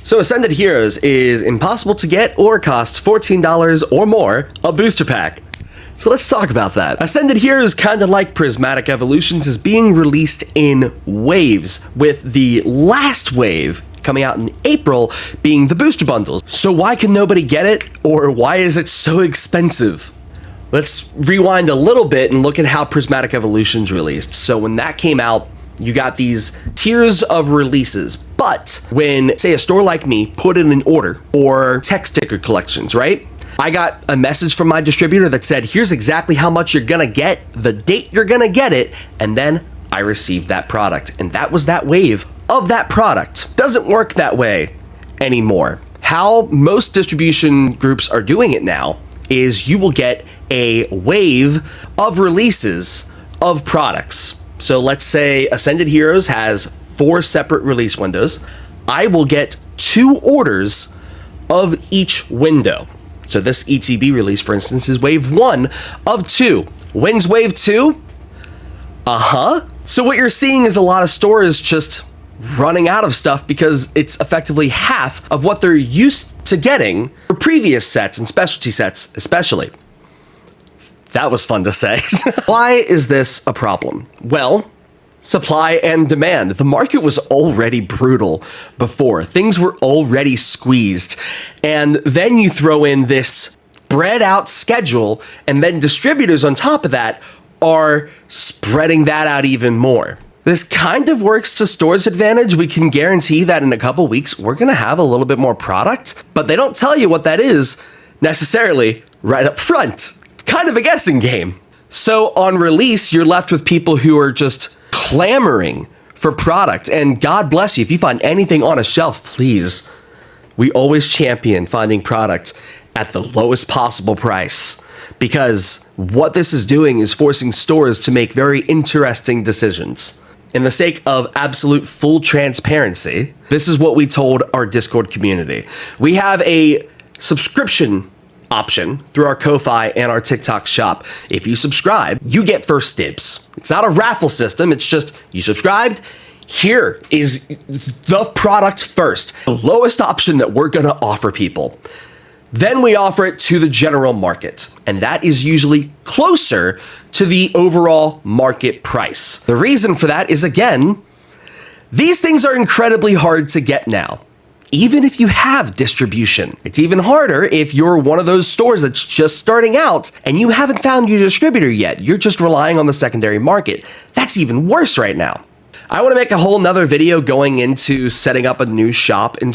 So Ascended Heroes is impossible to get or costs $14 or more a booster pack. So let's talk about that. Ascended Heroes, kind of like Prismatic Evolutions, is being released in waves, with the last wave coming out in April being the booster bundles. So why can nobody get it, or why is it so expensive? Let's rewind a little bit and look at how Prismatic Evolutions released. So when that came out, you got these tiers of releases, but when, say, a store like me put in an order or tech sticker collections, right? I got a message from my distributor that said, here's exactly how much you're gonna get, the date you're gonna get it, and then I received that product. And that was that wave of that product. Doesn't work that way anymore. How most distribution groups are doing it now is you will get a wave of releases of products. So let's say Ascended Heroes has 4 separate release windows. I will get 2 orders of each window. So this ETB release, for instance, is wave 1 of 2. When's wave 2? So what you're seeing is a lot of stores just running out of stuff because it's effectively half of what they're used to getting for previous sets and specialty sets, especially. That was fun to say. Why is this a problem? Well, supply and demand. The market was already brutal before. Things were already squeezed. And then you throw in this spread out schedule, and then distributors on top of that are spreading that out even more. This kind of works to stores' advantage. We can guarantee that in a couple weeks, we're gonna have a little bit more product, but they don't tell you what that is necessarily right up front. It's kind of a guessing game. So on release, you're left with people who are just clamoring for product, and God bless you if you find anything on a shelf, please. We always champion finding product at the lowest possible price, because what this is doing is forcing stores to make very interesting decisions. In the sake of absolute full transparency, this is what we told our Discord community. We have a subscription option through our Ko-Fi and our TikTok shop. If you subscribe, you get first dibs. It's not a raffle system. It's just you subscribed. Here is the product first, the lowest option that we're going to offer people. Then we offer it to the general market, and that is usually closer to the overall market price. The reason for that is, again, these things are incredibly hard to get now. Even if you have distribution, it's even harder if you're one of those stores that's just starting out and you haven't found your distributor yet. You're just relying on the secondary market. That's even worse right now. I want to make a whole nother video going into setting up a new shop in